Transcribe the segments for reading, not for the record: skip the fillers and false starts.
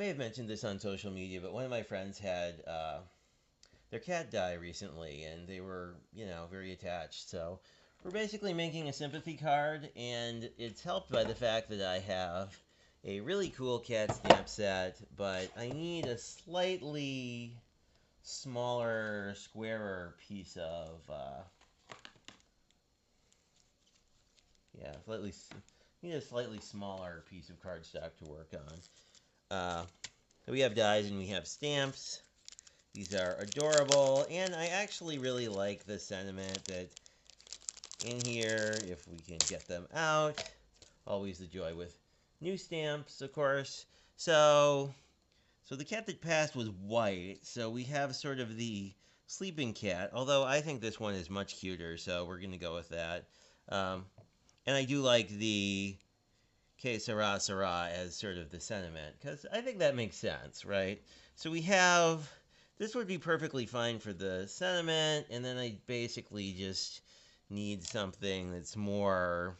may have mentioned this on social media, but one of my friends had their cat die recently, and they were, very attached. So we're basically making a sympathy card, and it's helped by the fact that I have a really cool cat stamp set, but I need a slightly smaller, squarer piece of, slightly, need a slightly smaller piece of cardstock to work on. We have dies and we have stamps. These are adorable, and I actually really like the sentiment that in here, if we can get them out, always the joy with new stamps, of course. So the cat that passed was white, so we have sort of the sleeping cat, although I think this one is much cuter, so we're going to go with that. And I do like the que sera sera as sort of the sentiment, because I think that makes sense, right? So we have, this would be perfectly fine for the sentiment, and then I basically just need something that's more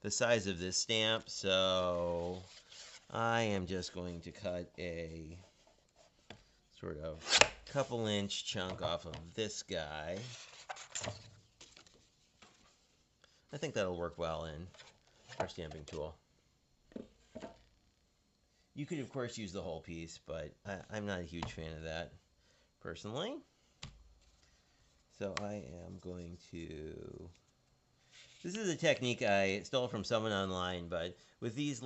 the size of this stamp, so I am just going to cut a sort of couple inch chunk off of this guy. I think that'll work well in our stamping tool. You could, of course, use the whole piece, but I'm not a huge fan of that, personally. So I am going to... This is a technique I stole from someone online, but with these,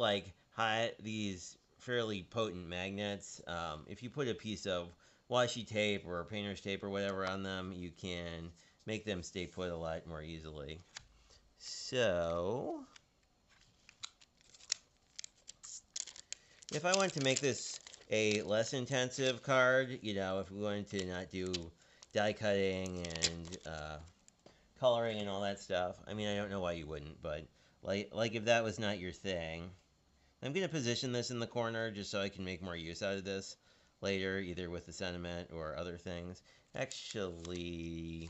these fairly potent magnets, if you put a piece of washi tape or painter's tape or whatever on them, you can make them stay put a lot more easily. So... if I want to make this a less intensive card, if we wanted to not do die cutting and coloring and all that stuff, I mean, I don't know why you wouldn't, but like if that was not your thing, I'm going to position this in the corner just so I can make more use out of this later, either with the sentiment or other things. Actually,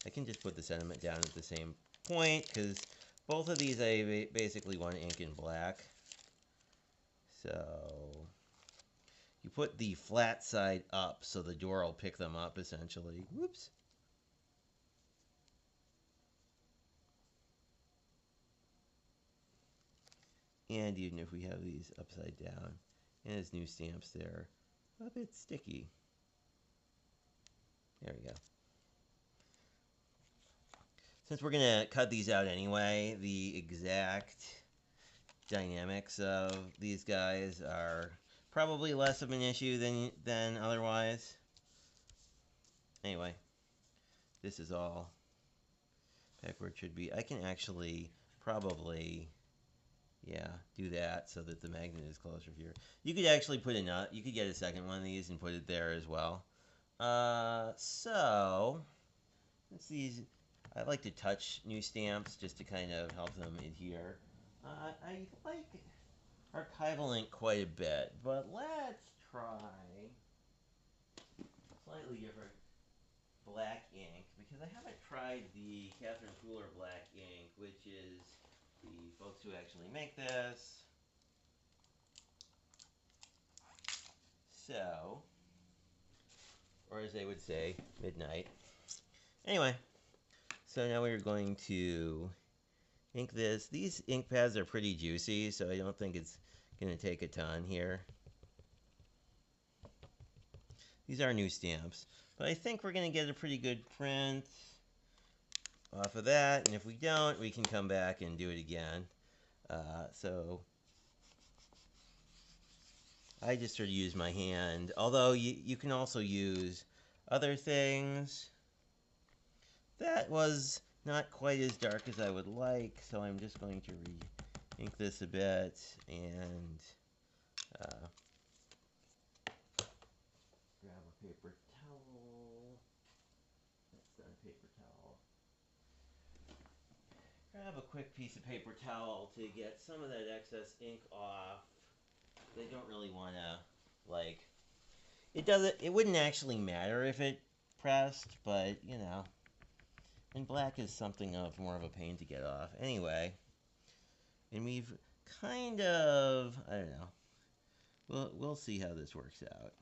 I can just put the sentiment down at the same point, because both of these I basically want ink in black. So you put the flat side up so the door will pick them up, essentially. Whoops. And even if we have these upside down, and as new stamps, they're a bit sticky. There we go. Since we're going to cut these out anyway, the exact dynamics of these guys are probably less of an issue than otherwise. Anyway, this is all back where it should be. I can actually probably, do that so that the magnet is closer here. You could actually put you could get a second one of these and put it there as well. So, let's see. I like to touch new stamps just to kind of help them adhere. I like archival ink quite a bit, but let's try slightly different black ink, because I haven't tried the Catherine Pooler black ink, which is the folks who actually make this. So, or as they would say, midnight. Anyway, so now we're going to ink this. These ink pads are pretty juicy, so I don't think it's going to take a ton here. These are new stamps, but I think we're going to get a pretty good print off of that, and if we don't, we can come back and do it again. So I just sort of use my hand, although you can also use other things. That was not quite as dark as I would like, so I'm just going to re-ink this a bit and grab a paper towel. That's not a paper towel. Grab a quick piece of paper towel to get some of that excess ink off. They don't really want to, it wouldn't actually matter if it pressed, but, and black is something of more of a pain to get off. Anyway, and we've kind of, I don't know, we'll see how this works out.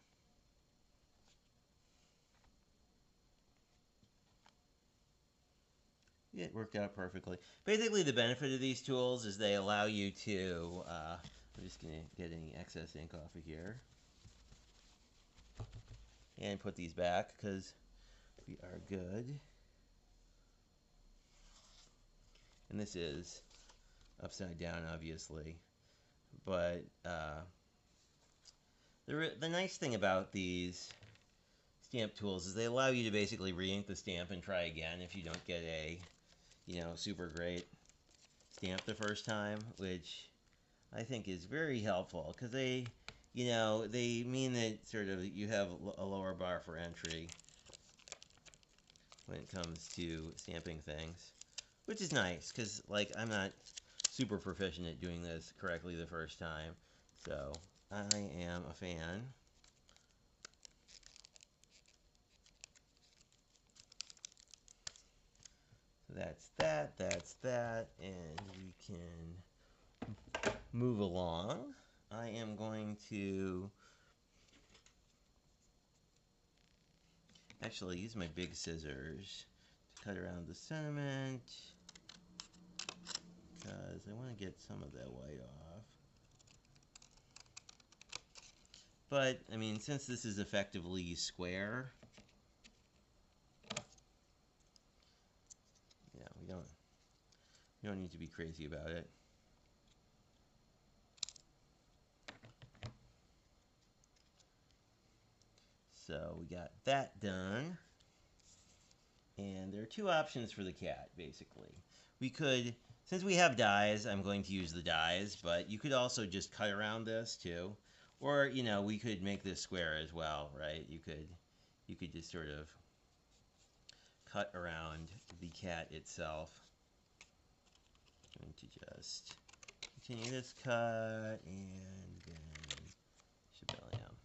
It worked out perfectly. Basically, the benefit of these tools is they allow you to. I'm just gonna get any excess ink off of here and put these back because we are good. And this is upside down, obviously, but the nice thing about these stamp tools is they allow you to basically re-ink the stamp and try again if you don't get a super great stamp the first time, which I think is very helpful because they mean that sort of you have a lower bar for entry when it comes to stamping things, which is nice because like I'm not super proficient at doing this correctly the first time, so I am a fan. So that's that, and we can move along. I am going to actually use my big scissors to cut around the sentiment because I want to get some of that white off. But, I mean, since this is effectively square, yeah, we don't need to be crazy about it. So we got that done. And there are two options for the cat, basically. We could, since we have dies, I'm going to use the dies, but you could also just cut around this too. Or, we could make this square as well, right? You could just sort of cut around the cat itself. I'm going to just continue this cut and then shabam.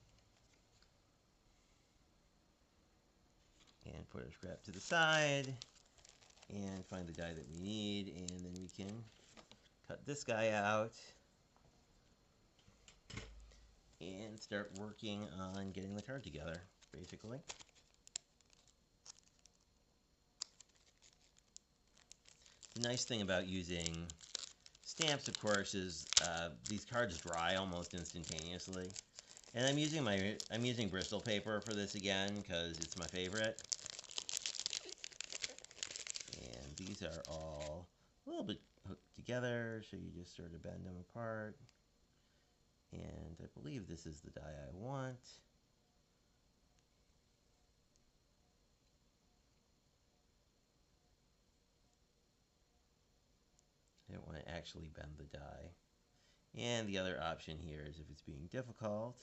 And put our scrap to the side and find the die that we need, and then we can cut this guy out and start working on getting the card together, basically. The nice thing about using stamps, of course, is these cards dry almost instantaneously. And I'm using Bristol paper for this again because it's my favorite. And these are all a little bit hooked together, so you just sort of bend them apart. And I believe this is the die I want. I don't want to actually bend the die. And the other option here is if it's being difficult.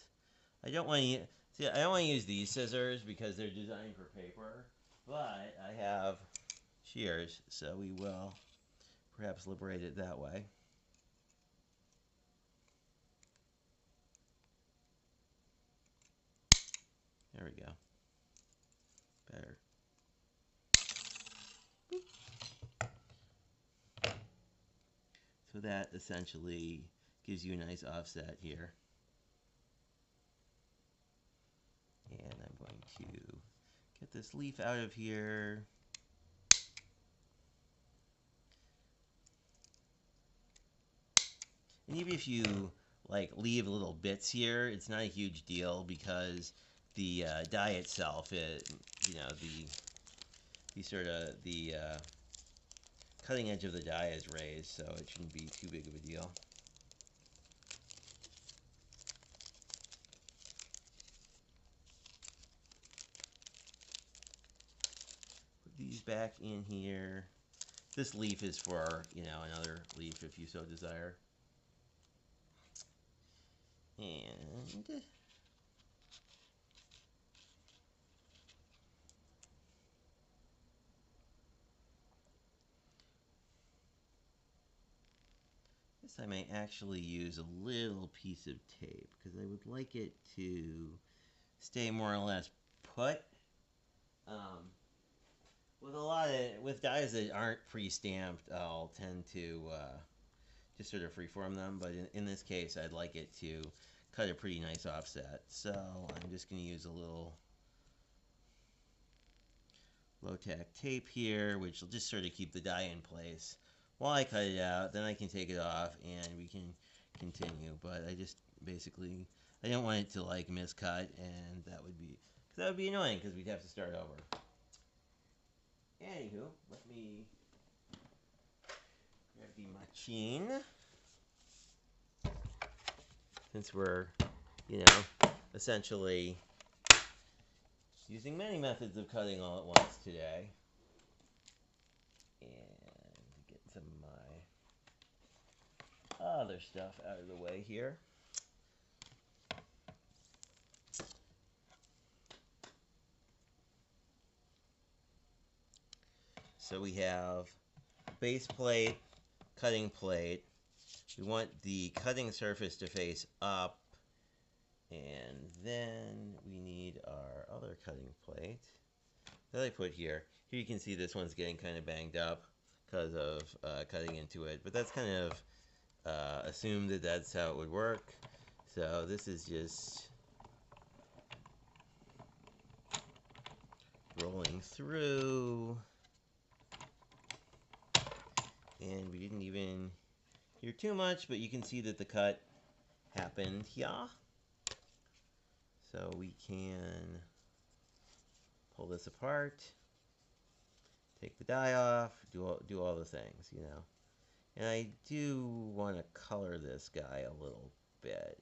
I don't want to use these scissors because they're designed for paper, but I have shears, so we will perhaps liberate it that way. There we go. Better. So that essentially gives you a nice offset here. And I'm going to get this leaf out of here. And even if you leave little bits here, it's not a huge deal because the die itself, the cutting edge of the die is raised, so it shouldn't be too big of a deal. Put these back in here. This leaf is for, another leaf if you so desire. And this I may actually use a little piece of tape because I would like it to stay more or less put. With dies that aren't pre-stamped, I'll tend to just sort of freeform them, but in this case, I'd like it to cut a pretty nice offset. So I'm just going to use a little low-tack tape here, which will just sort of keep the die in place while I cut it out. Then I can take it off and we can continue. But I just basically, I don't want it to like miscut, and that would be annoying because we'd have to start over. Anywho, let me grab the machine. Since we're, essentially using many methods of cutting all at once today. And get some of my other stuff out of the way here. So we have base plate, cutting plate. We want the cutting surface to face up, and then we need our other cutting plate that I put here. Here you can see this one's getting kind of banged up because of cutting into it, but that's kind of assumed that that's how it would work. So this is just rolling through, and we didn't even hear too much, but you can see that the cut happened here. So we can pull this apart, take the die off, do all the things, And I do want to color this guy a little bit.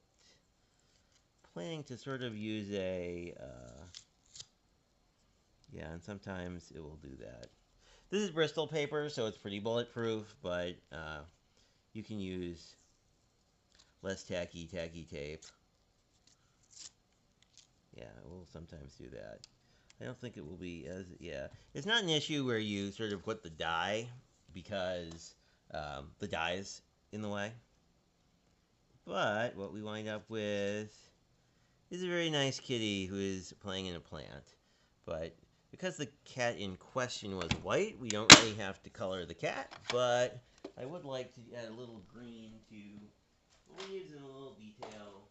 Planning to sort of use yeah, and sometimes it will do that. This is Bristol paper, so it's pretty bulletproof, but you can use less tacky tape. Yeah, it will sometimes do that. I don't think it will be as, yeah. It's not an issue where you sort of put the die because the die is in the way. But what we wind up with is a very nice kitty who is playing in a plant. But because the cat in question was white, we don't really have to color the cat. But I would like to add a little green to the leaves and a little detail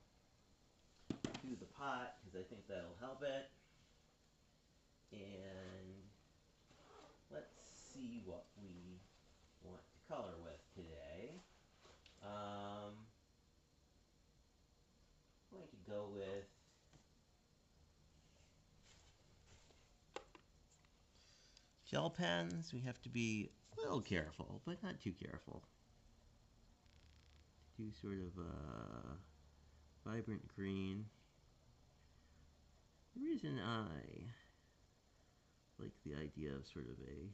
to the pot, because I think that'll help it. And let's see what we want to color with today. I'm going to go with gel pens. We have to be a little careful, but not too careful. Do sort of a vibrant green. The reason I like the idea of sort of a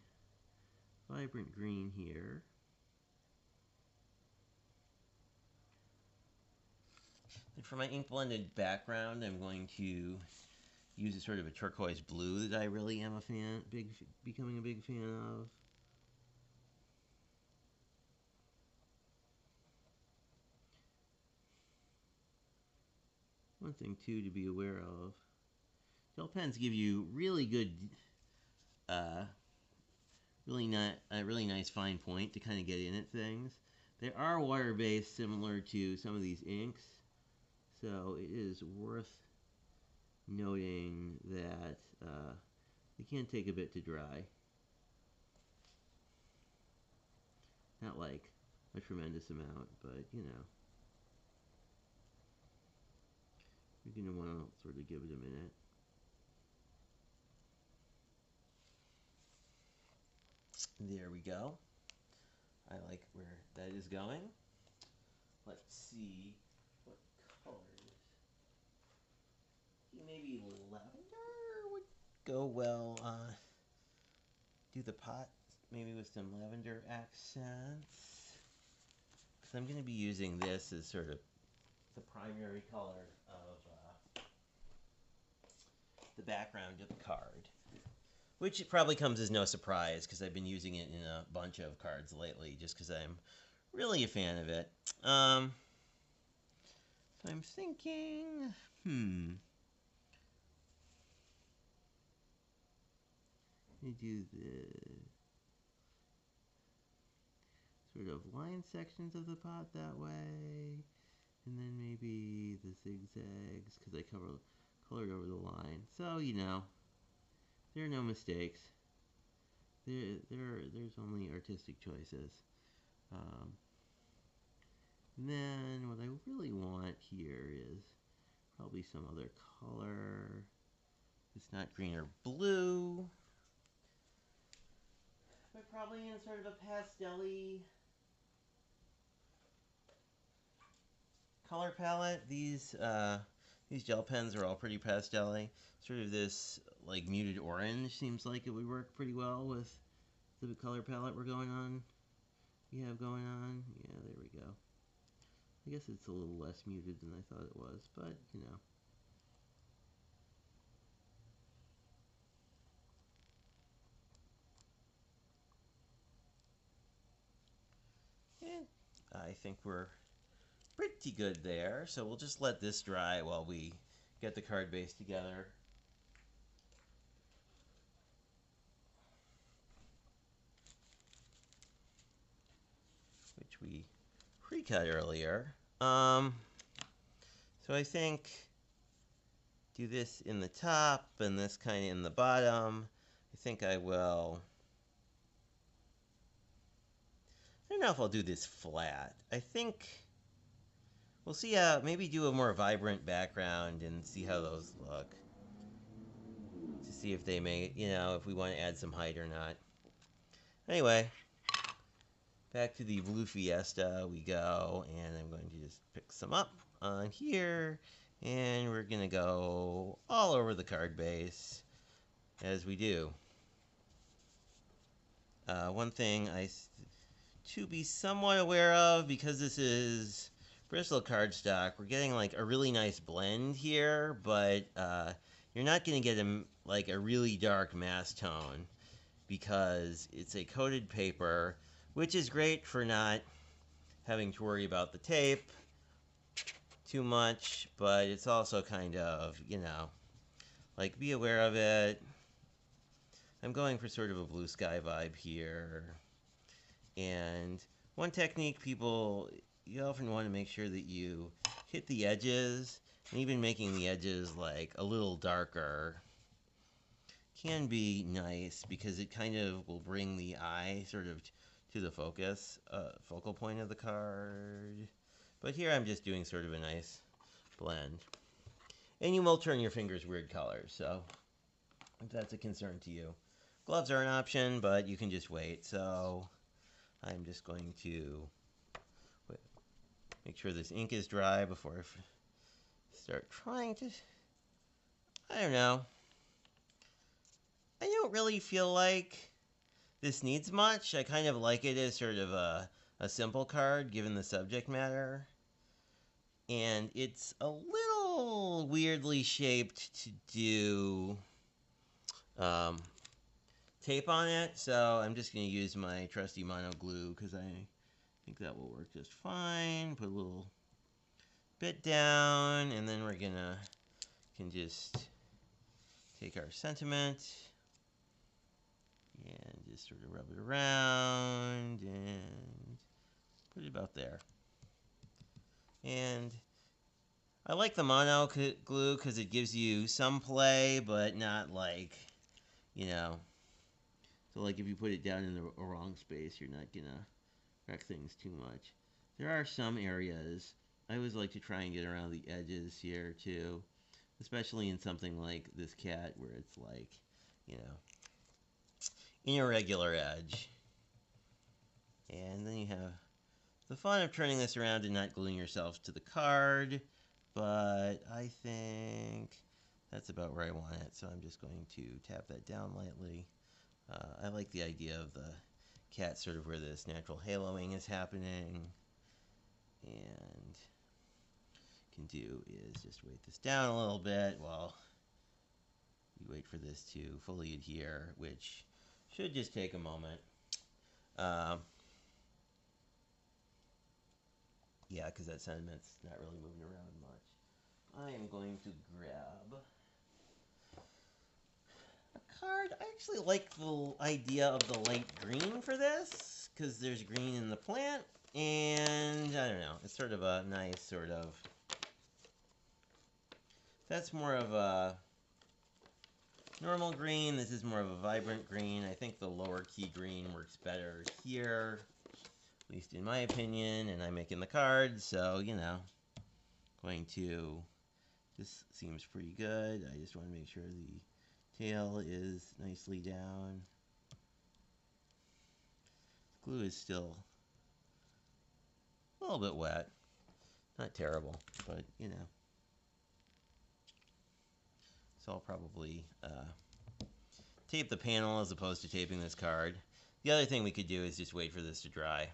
vibrant green here and for my ink blended background, I'm going to use a sort of a turquoise blue that I really am becoming a big fan of. One thing too to be aware of, gel pens give you really good, really nice fine point to kind of get in at things. They are water-based, similar to some of these inks, so it is worth noting that they can take a bit to dry. Not like a tremendous amount, but you're going to want to sort of give it a minute. There we go. I like where that is going. Let's see what colors. Maybe lavender would go well. Do the pot maybe with some lavender accents. Because I'm going to be using this as sort of the primary color of the background of the card. Which probably comes as no surprise because I've been using it in a bunch of cards lately just because I'm really a fan of it. So I'm thinking, let me do the sort of line sections of the pot that way, and then maybe maybe the zigzags, because I colored over the line. So, you know, there are no mistakes. There's only artistic choices. And then what I really want here is probably some other color. It's not green or blue. But probably in sort of a pastel-y color palette. These gel pens are all pretty pastel-y. Sort of this like muted orange seems like it would work pretty well with the color palette we have going on. Yeah, there we go. I guess it's a little less muted than I thought it was, but you know. And I think we're pretty good there, so we'll just let this dry while we get the card base together. Which we pre-cut earlier. So I think do this in the top and this kind of in the bottom. I think I will. I don't know if I'll do this flat. I think we'll see how, maybe do a more vibrant background and see how those look. To see if they may, you know, if we want to add some height or not. Anyway, back to the Blue Fiesta we go, and I'm going to just pick some up on here, and we're going to go all over the card base as we do. One thing to be somewhat aware of, because this is Bristol cardstock, we're getting like a really nice blend here, but you're not going to get like a really dark mass tone because it's a coated paper, which is great for not having to worry about the tape too much, but it's also kind of, you know, like be aware of it. I'm going for sort of a blue sky vibe here. And one technique you often want to make sure that you hit the edges, and even making the edges like a little darker can be nice because it kind of will bring the eye sort of to the focal point of the card. But here I'm just doing sort of a nice blend. And you will turn your fingers weird colors, so if that's a concern to you. Gloves are an option, but you can just wait. So I'm just going to make sure this ink is dry before I start trying to, I don't know. I don't really feel like this needs much. I kind of like it as sort of a simple card given the subject matter. And it's a little weirdly shaped to do tape on it, so I'm just going to use my trusty mono glue because I think that will work just fine. Put a little bit down, and then we're can just take our sentiment and just sort of rub it around and put it about there. And I like the mono glue because it gives you some play, but not like, you know, so like if you put it down in the wrong space, you're not gonna wreck things too much. There are some areas I always like to try and get around the edges here too, especially in something like this cat where it's like, you know, an irregular edge. And then you have the fun of turning this around and not gluing yourself to the card, but I think that's about where I want it, so I'm just going to tap that down lightly. I like the idea of the cat sort of where this natural haloing is happening, and can do is just weight this down a little bit while we wait for this to fully adhere, which should just take a moment. Yeah, because that sentiment's not really moving around much. I am going to grab a card. I actually like the idea of the light green for this, because there's green in the plant, and I don't know, it's sort of a nice sort of That's more of a normal green. This is more of a vibrant green. I think the lower key green works better here, at least in my opinion, and I'm making the cards, so, you know, going to, this seems pretty good. I just want to make sure the tail is nicely down. Glue is still a little bit wet. Not terrible, but, you know. So I'll probably tape the panel as opposed to taping this card. The other thing we could do is just wait for this to dry.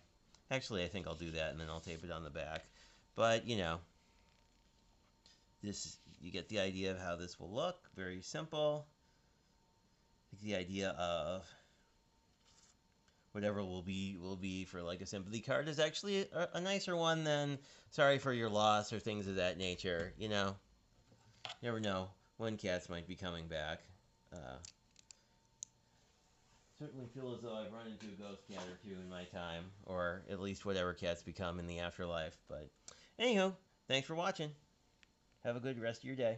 Actually, I think I'll do that and then I'll tape it on the back. But, you know, this, you get the idea of how this will look. Very simple. The idea of whatever will be for like a sympathy card is actually a nicer one than sorry for your loss or things of that nature. You know, you never know when cats might be coming back. Certainly feel as though I've run into a ghost cat or two in my time, or at least whatever cats become in the afterlife. But anywho, thanks for watching. Have a good rest of your day.